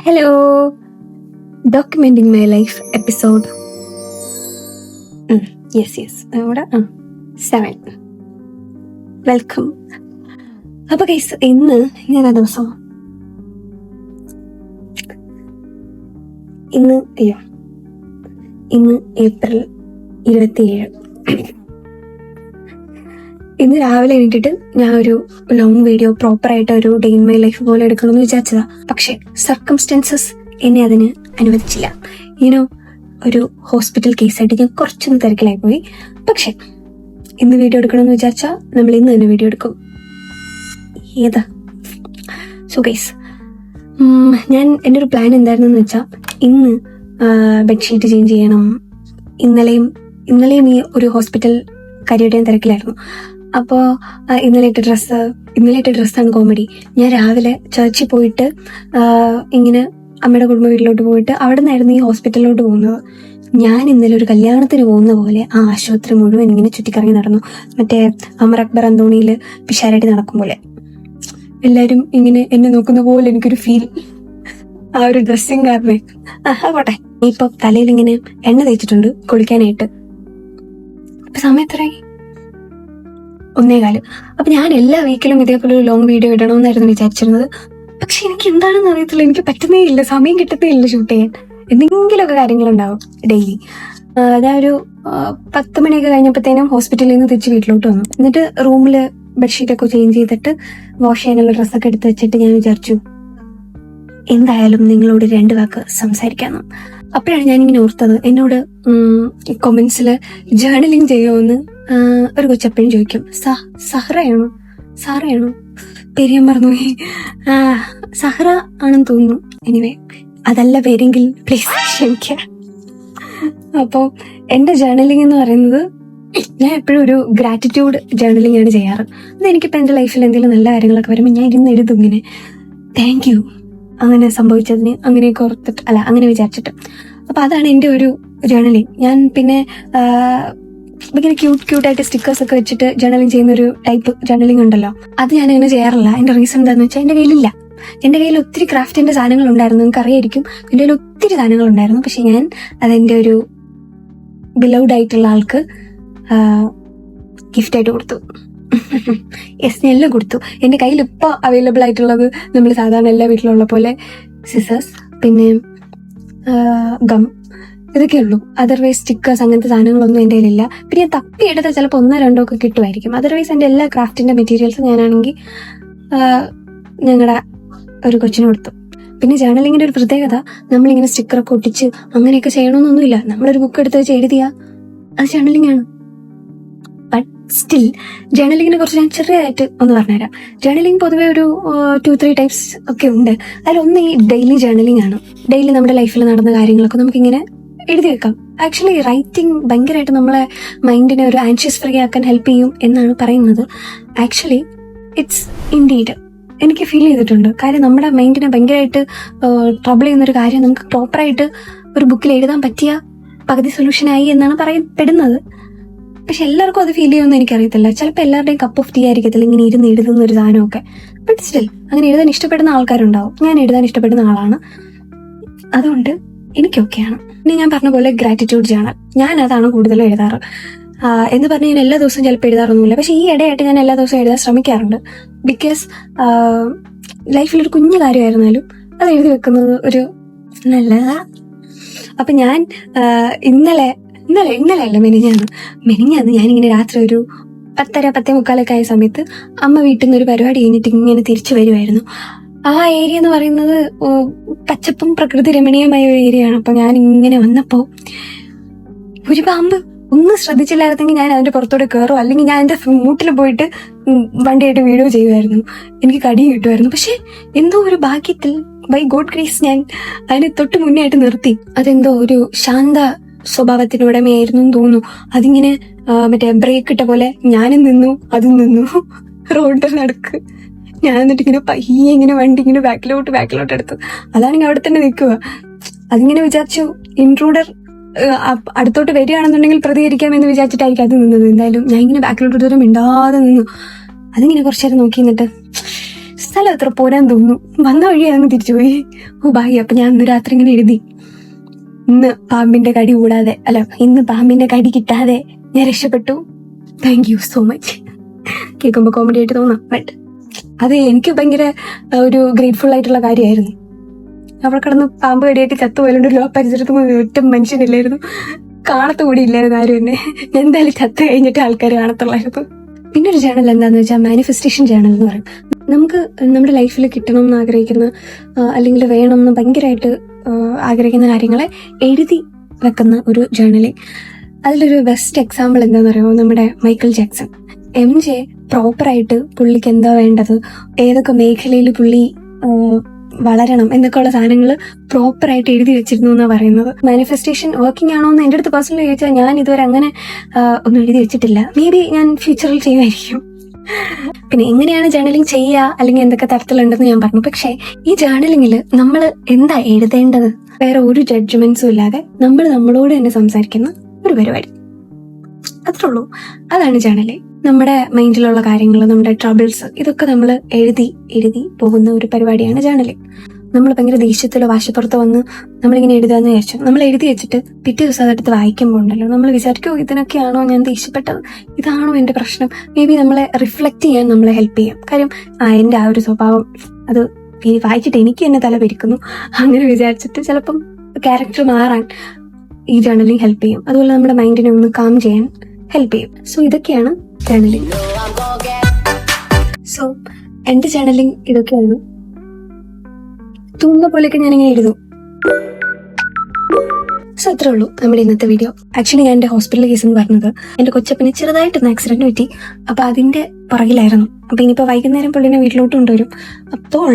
Hello, ഡോക്യുമെന്റിങ് my life episode നമ്മുടെ 7. Welcome. അപ്പൊ guys, ഇന്ന് ഞാനാ ദിവസം ഇന്ന് ഏപ്രിൽ 27. ഇന്ന് രാവിലെ എണീറ്റിട്ട് ഞാൻ ഒരു ലോങ് വീഡിയോ പ്രോപ്പറായിട്ട് ഒരു ഡേ ഇൻ മൈ ലൈഫ് പോലെ എടുക്കണമെന്ന് വിചാരിച്ചതാ. പക്ഷെ സർക്കംസ്റ്റൻസസ് എന്നെ അതിന് അനുവദിച്ചില്ല. ഒരു ഹോസ്പിറ്റൽ കേസായിട്ട് ഞാൻ കുറച്ചൊന്ന് തിരക്കിലായി പോയി. പക്ഷെ ഇന്ന് വീഡിയോ എടുക്കണമെന്ന് വിചാരിച്ചാൽ നമ്മൾ ഇന്ന് തന്നെ വീഡിയോ എടുക്കും. ഏതാ? സോ ഗൈസ്, എൻ്റെ ഒരു പ്ലാൻ എന്തായിരുന്നെന്ന് വെച്ചാൽ ഇന്ന് ബെഡ്ഷീറ്റ് ചേഞ്ച് ചെയ്യണം. ഇന്നലെയും ഈ ഒരു ഹോസ്പിറ്റൽ കാര്യമായിട്ട് ഞാൻ തിരക്കിലായിരുന്നു. അപ്പോൾ ഇന്നലെ ഇട്ട ഡ്രസ്സാണ് കോമഡി. ഞാൻ രാവിലെ ചർച്ചിൽ പോയിട്ട് ഇങ്ങനെ അമ്മയുടെ കുടുംബ വീട്ടിലോട്ട് പോയിട്ട് അവിടെ നിന്നായിരുന്നു ഈ ഹോസ്പിറ്റലിലോട്ട് പോകുന്നത്. ഞാൻ ഇന്നലെ ഒരു കല്യാണത്തിന് പോകുന്ന പോലെ ആ ആശുപത്രി മുഴുവൻ ഇങ്ങനെ ചുറ്റിക്കറങ്ങി നടന്നു. മറ്റേ അമർ അക്ബർ അന്തോണിയിൽ പിഷാരായിട്ട് നടക്കും പോലെ എല്ലാവരും ഇങ്ങനെ എന്നെ നോക്കുന്ന പോലെ എനിക്കൊരു ഫീൽ. ആ ഒരു ഡ്രസ്സിങ് കാരണേ. പോട്ടെ, ഇപ്പൊ തലയിൽ ഇങ്ങനെ എണ്ണ തേച്ചിട്ടുണ്ട് കുളിക്കാനായിട്ട്. ഇപ്പൊ സമയം എത്രയായി? 1:15. അപ്പൊ ഞാൻ എല്ലാ വീക്കിലും ഇതേപോലെ ഒരു ലോങ് വീഡിയോ ഇടണമെന്നായിരുന്നു വിചാരിച്ചിരുന്നത്. പക്ഷെ എനിക്ക് എന്താണെന്ന് അറിയത്തില്ല, എനിക്ക് പറ്റുന്നേ ഇല്ല, സമയം കിട്ടത്തേ ഇല്ല ഷൂട്ട് ചെയ്യാൻ. എന്തെങ്കിലുമൊക്കെ കാര്യങ്ങളുണ്ടാവും ഡെയിലി. ഞാൻ ഒരു 10 മണിയൊക്കെ കഴിഞ്ഞപ്പോഴത്തേനും ഹോസ്പിറ്റലിൽ നിന്ന് തിരിച്ച് വീട്ടിലോട്ട് വന്നു. എന്നിട്ട് റൂമില് ബെഡ്ഷീറ്റൊക്കെ ചേഞ്ച് ചെയ്തിട്ട് വാഷ് ചെയ്യാനുള്ള ഡ്രസ്സൊക്കെ എടുത്ത് വെച്ചിട്ട് ഞാൻ വിചാരിച്ചു എന്തായാലും നിങ്ങളോട് 2 വാക്ക് സംസാരിക്കാമെന്ന്. അപ്പോഴാണ് ഞാനിങ്ങനെ ഓർത്തത്, എന്നോട് കൊമന്റ്സിൽ ജേർണലിങ് ചെയ്യുമെന്ന് ഒരു കൊച്ചെപ്പോഴും ചോദിക്കും. സാറയാണോ പേര് ഞാൻ മറന്നുപോയി. സഹറ ആണെന്ന് തോന്നുന്നു. എനിവേ, അതല്ല പേരെങ്കിൽ പ്ലീസ് ക്ഷമിക്കുക. അപ്പോൾ എൻ്റെ ജേർണലിംഗ് എന്ന് പറയുന്നത്, ഞാൻ എപ്പോഴും ഒരു ഗ്രാറ്റിറ്റ്യൂഡ് ജേർണലിംഗ് ആണ് ചെയ്യാറ്. അതെനിക്കിപ്പോൾ എൻ്റെ ലൈഫിൽ എന്തെങ്കിലും നല്ല കാര്യങ്ങളൊക്കെ വരുമ്പോൾ ഞാൻ ഇരുന്ന് എഴുതും ഇങ്ങനെ, താങ്ക് യു അങ്ങനെ സംഭവിച്ചതിന്, അങ്ങനെയൊക്കെ ഓർത്തിട്ട് അങ്ങനെ വിചാരിച്ചിട്ട്. അപ്പോൾ അതാണ് എൻ്റെ ഒരു ജേർണലിംഗ്. ഞാൻ പിന്നെ ഇങ്ങനെ ക്യൂട്ടായിട്ട് സ്റ്റിക്കേഴ്സ് ഒക്കെ വെച്ചിട്ട് ജേർണലിംഗ് ചെയ്യുന്ന ഒരു ടൈപ്പ് ജേർണലിംഗ് ഉണ്ടല്ലോ, അത് ഞാനങ്ങനെ ചെയ്യാറില്ല. എൻ്റെ റീസൺ എന്താണെന്ന് വെച്ചാൽ എൻ്റെ കയ്യിലില്ല. എൻ്റെ കയ്യിൽ ഒത്തിരി ക്രാഫ്റ്റിൻ്റെ സാധനങ്ങൾ ഉണ്ടായിരുന്നു, നിങ്ങൾക്ക് അറിയായിരിക്കും. എൻ്റെ കയ്യിൽ ഒത്തിരി സാധനങ്ങൾ ഉണ്ടായിരുന്നു. പക്ഷെ ഞാൻ അതെൻ്റെ ഒരു ബിലൗഡ് ആയിട്ടുള്ള ആൾക്ക് ഗിഫ്റ്റായിട്ട് കൊടുത്തു. യെസ്, ഞാൻ എല്ലാം കൊടുത്തു. എൻ്റെ കയ്യിൽ ഇപ്പോൾ അവൈലബിൾ ആയിട്ടുള്ളത് നമ്മൾ സാധാരണ എല്ലാ വീട്ടിലുള്ള പോലെ സിസേഴ്സ്, പിന്നെ ഗം, ഇതൊക്കെ ഉള്ളൂ. അതർവൈസ് സ്റ്റിക്കേഴ്സ് അങ്ങനത്തെ സാധനങ്ങളൊന്നും എൻ്റെ കയ്യിലില്ല. പിന്നെ ഞാൻ തപ്പിയെടുത്താൽ ചിലപ്പോൾ 1-2 ഒക്കെ കിട്ടുമായിരിക്കും. അതർവൈസ് എൻ്റെ എല്ലാ ക്രാഫ്റ്റിൻ്റെ മെറ്റീരിയൽസും ഞാനാണെങ്കിൽ ഞങ്ങളുടെ ഒരു കൊച്ചിന് കൊടുത്തു. പിന്നെ ജേർണലിങ്ങിൻ്റെ ഒരു പ്രത്യേകത, നമ്മളിങ്ങനെ സ്റ്റിക്കറൊക്കെ ഒട്ടിച്ച് അങ്ങനെയൊക്കെ ചെയ്യണമെന്നൊന്നുമില്ല. നമ്മളൊരു ബുക്ക് എടുത്ത് വെച്ച് എഴുതിയാൽ അത് ജേർണലിംഗ് ആണ്. ബട്ട് സ്റ്റിൽ ജേർണലിങ്ങിനെ കുറിച്ച് ഞാൻ ചെറിയതായിട്ട് ഒന്ന് പറഞ്ഞുതരാം. ജേർണലിംഗ് പൊതുവെ ഒരു 2-3 ടൈപ്സ് ഒക്കെ ഉണ്ട്. അതിലൊന്ന് ഈ ഡെയിലി ജേർണലിംഗ് ആണ്. ഡെയിലി നമ്മുടെ ലൈഫിൽ നടന്ന കാര്യങ്ങളൊക്കെ നമുക്കിങ്ങനെ എഴുതി വെക്കാം. ആക്ച്വലി റൈറ്റിംഗ് ഭയങ്കരമായിട്ട് നമ്മളെ മൈൻഡിനെ ഒരു ആൻഷ്യസ് ഫ്രീ ആക്കാൻ ഹെൽപ്പ് ചെയ്യും എന്നാണ് പറയുന്നത്. ആക്ച്വലി ഇറ്റ്സ് ഇൻഡീഡ്, എനിക്ക് ഫീൽ ചെയ്തിട്ടുണ്ട്. കാര്യം നമ്മുടെ മൈൻഡിനെ ഭയങ്കരമായിട്ട് ട്രബിൾ ചെയ്യുന്നൊരു കാര്യം നമുക്ക് പ്രോപ്പറായിട്ട് ഒരു ബുക്കിൽ എഴുതാൻ പറ്റിയ പകുതി സൊല്യൂഷനായി എന്നാണ് പറയപ്പെടുന്നത്. പക്ഷെ എല്ലാവർക്കും അത് ഫീൽ ചെയ്യുമെന്ന് എനിക്കറിയത്തില്ല. ചിലപ്പോൾ എല്ലാവരുടെയും കപ്പ് ഓഫ് ടീ ആയിരിക്കത്തില്ല ഇങ്ങനെ ഇരുന്ന് എഴുതുന്ന ഒരു സാധനമൊക്കെ. ബട്ട് സ്റ്റിൽ അങ്ങനെ എഴുതാൻ ഇഷ്ടപ്പെടുന്ന ആൾക്കാരുണ്ടാവും. ഞാൻ എഴുതാൻ ഇഷ്ടപ്പെടുന്ന ആളാണ്, അതുകൊണ്ട് എനിക്കൊക്കെയാണ്. പിന്നെ ഞാൻ പറഞ്ഞ പോലെ ഗ്രാറ്റിറ്റ്യൂഡ് ജേർണൽ, ഞാൻ അതാണ് കൂടുതലും എഴുതാറ്. എന്ന് പറഞ്ഞാൽ ഞാൻ എല്ലാ ദിവസവും ചിലപ്പോൾ എഴുതാറൊന്നുമില്ല. പക്ഷെ ഈ ഇടയായിട്ട് ഞാൻ എല്ലാ ദിവസവും എഴുതാൻ ശ്രമിക്കാറുണ്ട്. ബിക്കോസ് ലൈഫിലൊരു കുഞ്ഞു കാര്യമായിരുന്നാലും അത് എഴുതി വെക്കുന്നത് ഒരു നല്ലതാ. അപ്പം ഞാൻ ഇന്നലെയല്ല മെനിഞ്ഞാന്ന് ഞാനിങ്ങനെ രാത്രി ഒരു 10:30-10:45 ആയ സമയത്ത് അമ്മ വീട്ടിൽ നിന്ന് ഒരു പരിപാടി കഴിഞ്ഞിട്ട് ഇങ്ങനെ തിരിച്ചു വരുമായിരുന്നു. ആ ഏരിയ എന്ന് പറയുന്നത് പച്ചപ്പും പ്രകൃതി രമണീയമായ ഒരു ഏരിയയാണ്. അപ്പൊ ഞാൻ ഇങ്ങനെ വന്നപ്പോ ഒരു പാമ്പ്, ഒന്നും ശ്രദ്ധിച്ചില്ലായിരുന്നെങ്കിൽ ഞാൻ അതിന്റെ പുറത്തോടെ കയറും, അല്ലെങ്കിൽ ഞാൻ എന്റെ മൂട്ടിൽ പോയിട്ട് വണ്ടിയായിട്ട് വീഡിയോ ചെയ്യുമായിരുന്നു. എനിക്ക് കടിയും കിട്ടുമായിരുന്നു. പക്ഷെ എന്തോ ഒരു ഭാഗ്യത്തിൽ, ബൈ ഗോഡ് ഗ്രേസ്, ഞാൻ അതിന് തൊട്ട് മുന്നേ ആയിട്ട് നിർത്തി. അതെന്തോ ഒരു ശാന്ത സ്വഭാവത്തിന് ഉടമയായിരുന്നു എന്ന് തോന്നുന്നു. അതിങ്ങനെ മറ്റേ ബ്രേക്ക് ഇട്ട പോലെ ഞാനും നിന്നു, അതും നിന്നു റോഡിന്റെ നടുക്ക്. ഞാൻ എന്നിട്ട് ഇങ്ങനെ പയ്യെ ഇങ്ങനെ വണ്ടി ഇങ്ങനെ ബാക്കിലോട്ട് എടുത്തു. അതാണെങ്കിൽ അവിടെ തന്നെ നിൽക്കുക. അതിങ്ങനെ വിചാരിച്ചു ഇൻട്രൂഡർ അടുത്തോട്ട് വരികയാണെന്നുണ്ടെങ്കിൽ പ്രതികരിക്കാമെന്ന് വിചാരിച്ചിട്ടായിരിക്കും അത് നിന്നത്. എന്തായാലും ഞാൻ ഇങ്ങനെ ബാക്കിലോട്ട് എടുത്തിട്ട് മിണ്ടാതെ നിന്നു. അതിങ്ങനെ കുറച്ചു നേരം നോക്കി നിന്നിട്ട് സ്ഥലം എത്ര പോരാൻ തോന്നുന്നു. വന്ന വഴി അങ്ങ് തിരിച്ചുപോയി. ഓ ബായി. അപ്പൊ ഞാൻ ഇന്ന് രാത്രി ഇങ്ങനെ എഴുതി, ഇന്ന് പാമ്പിന്റെ കടി കൂടാതെ, അല്ല ഇന്ന് പാമ്പിന്റെ കടി കിട്ടാതെ ഞാൻ രക്ഷപ്പെട്ടു. Thank you so much. കേൾക്കുമ്പോൾ കോമഡി ആയിട്ട് തോന്നാം, ബട്ട് അത് എനിക്ക് ഭയങ്കര ഒരു ഗ്രേറ്റ്ഫുൾ ആയിട്ടുള്ള കാര്യമായിരുന്നു. അവിടെ കിടന്ന് പാമ്പ് കടിയായിട്ട് ചത്തുപോയാലും പരിസരത്ത് ഒറ്റ മനുഷ്യനില്ലായിരുന്നു, കാണത്തുകൂടി ഇല്ലായിരുന്നു ആരും എന്നെ. എന്തായാലും ചത്ത് കഴിഞ്ഞിട്ട് ആൾക്കാർ കാണത്തുള്ളായിരുന്നു. പിന്നെ ഒരു ചാനൽ എന്താണെന്ന് വെച്ചാൽ മാനിഫെസ്റ്റേഷൻ ചാനൽ എന്ന് പറയും. നമുക്ക് നമ്മുടെ ലൈഫിൽ കിട്ടണം എന്ന് ആഗ്രഹിക്കുന്ന അല്ലെങ്കിൽ വേണം എന്ന് ഭയങ്കരമായിട്ട് ആഗ്രഹിക്കുന്ന കാര്യങ്ങളെ എഴുതി വെക്കുന്ന ഒരു ജേർണലിംഗ്. അതിലൊരു ബെസ്റ്റ് എക്സാമ്പിൾ എന്താണെന്ന് പറയുമ്പോൾ നമ്മുടെ മൈക്കിൾ ജാക്സൺ. MJ പ്രോപ്പറായിട്ട് പുള്ളിക്ക് എന്താ വേണ്ടത്, ഏതൊക്കെ മേഖലയിൽ പുള്ളി വളരണം എന്നൊക്കെയുള്ള സാധനങ്ങൾ പ്രോപ്പറായിട്ട് എഴുതി വെച്ചിരുന്നു എന്നാണ് പറയുന്നത്. മാനിഫെസ്റ്റേഷൻ വർക്കിംഗ് ആണോ എന്ന് എൻ്റെ അടുത്ത് പേഴ്സണലി ചോദിച്ചാൽ ഞാൻ ഇതുവരെ അങ്ങനെ ഒന്നും എഴുതി വെച്ചിട്ടില്ല. മേ ബി ഞാൻ ഫ്യൂച്ചറിൽ ചെയ്യുമായിരിക്കും. പിന്നെ എങ്ങനെയാണ് ജേർണലിംഗ് ചെയ്യുക അല്ലെങ്കിൽ എന്തൊക്കെ തരത്തിലുണ്ടെന്ന് ഞാൻ പറഞ്ഞു. പക്ഷേ ഈ ജേർണലിംഗിൽ നമ്മൾ എന്താ എഴുതേണ്ടത്, വേറെ ഒരു ജഡ്ജ്മെന്റ്സും ഇല്ലാതെ നമ്മൾ നമ്മളോട് തന്നെ സംസാരിക്കുന്ന ഒരു പരിപാടി, അത്രേ ഉള്ളൂ. അതാണ് ജേർണലിംഗ്. നമ്മുടെ മൈൻഡിലുള്ള കാര്യങ്ങൾ, നമ്മുടെ ട്രബിൾസ്, ഇതൊക്കെ നമ്മൾ എഴുതി പോകുന്ന ഒരു പരിപാടിയാണ് ജേർണലിംഗ്. നമ്മൾ ഭയങ്കര ദേഷ്യത്തിലോ വാശിപ്പുറത്തോ വന്ന് നമ്മളിങ്ങനെ എഴുതാന്ന് വിചാരിച്ചു, നമ്മൾ എഴുതി വെച്ചിട്ട് പിറ്റേ ദിവസം അതെടുത്ത് വായിക്കുമ്പോൾ ഉണ്ടല്ലോ നമ്മൾ വിചാരിക്കോ ഇതിനൊക്കെയാണോ ഞാൻ ദേഷ്യപ്പെട്ടത്, ഇതാണോ എൻ്റെ പ്രശ്നം. മേ ബി നമ്മളെ റിഫ്ലക്ട് ചെയ്യാൻ നമ്മളെ ഹെൽപ്പ് ചെയ്യും. കാര്യം എൻ്റെ ആ ഒരു സ്വഭാവം അത് വായിച്ചിട്ട് എനിക്ക് തന്നെ തല പെരിക്കുന്നു അങ്ങനെ വിചാരിച്ചിട്ട് ചിലപ്പം ക്യാരക്ടർ മാറാൻ ഈ ജേർണലിംഗ് ഹെൽപ്പ് ചെയ്യും. അതുപോലെ നമ്മുടെ മൈൻഡിനെ ഒന്ന് കാം ചെയ്യാൻ ഹെൽപ്പ് ചെയ്യും. സോ ഇതൊക്കെയാണ് ജേർണലിംഗ്. സോ എൻ്റെ ജേർണലിംഗ് ഇതൊക്കെയാണ്. തോന്നുന്ന പോലെയൊക്കെ ഞാനിങ്ങനെ എഴുതും. സോ അത്രേ ഉള്ളൂ നമ്മുടെ ഇന്നത്തെ വീഡിയോ. ആക്ച്വലി ഞാൻ എൻ്റെ ഹോസ്പിറ്റൽ കേസ് എന്ന് പറഞ്ഞത് എൻ്റെ കൊച്ചപ്പന് ചെറുതായിട്ടൊന്ന് ആക്സിഡന്റ് പറ്റി. അപ്പൊ അതിന്റെ പുറകിലായിരുന്നു. അപ്പൊ ഇനിയിപ്പോ വൈകുന്നേരം പുള്ളിനെ വീട്ടിലോട്ട് കൊണ്ടുവരും. അപ്പോൾ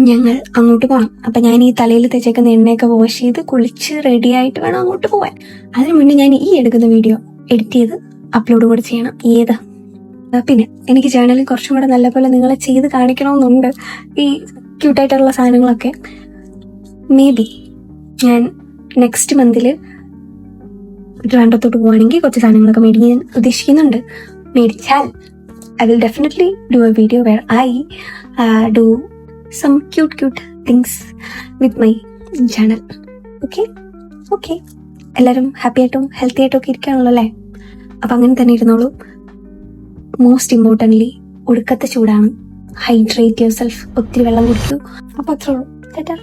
ഞങ്ങൾ അങ്ങോട്ട് പോകണം. അപ്പൊ ഞാൻ ഈ തലയിൽ തേച്ചേക്കുന്ന എണ്ണയൊക്കെ വാഷ് ചെയ്ത് കുളിച്ച് റെഡി ആയിട്ട് വേണം അങ്ങോട്ട് പോവാൻ. അതിനു മുന്നേ ഞാൻ ഈ എടുക്കുന്ന വീഡിയോ എഡിറ്റ് ചെയ്ത് അപ്ലോഡ് കൂടെ ചെയ്യണം. പിന്നെ എനിക്ക് ജേർണലിൽ കുറച്ചും കൂടെ നല്ലപോലെ നിങ്ങളെ ചെയ്ത് കാണിക്കണമെന്നുണ്ട്. ഈ ക്യൂട്ടായിട്ടുള്ള സാധനങ്ങളൊക്കെ മേ ബി ഞാൻ നെക്സ്റ്റ് മന്തിൽ ട്രിവാൻഡ്രത്തോട്ട് പോവുകയാണെങ്കിൽ കുറച്ച് സാധനങ്ങളൊക്കെ മേടിക്കാൻ ഉദ്ദേശിക്കുന്നുണ്ട്. മേടിച്ചാൽ I will definitely do A video where I do some cute things with my channel. Okay. എല്ലാവരും ഹാപ്പി ആയിട്ടും ഹെൽത്തി ആയിട്ടും ഒക്കെ ഇരിക്കുകയാണല്ലോ അല്ലേ? അപ്പം അങ്ങനെ തന്നെ ഇരുന്നോളൂ. മോസ്റ്റ് ഇമ്പോർട്ടൻ്റ്ലി ഒടുക്കത്തെ ചൂടാണ്. Hydrate your self. ഒത്തിരി വെള്ളം കുടിക്കൂ. അപ്പം അത്രേ ഉള്ളൂ. ടാറ്റാ.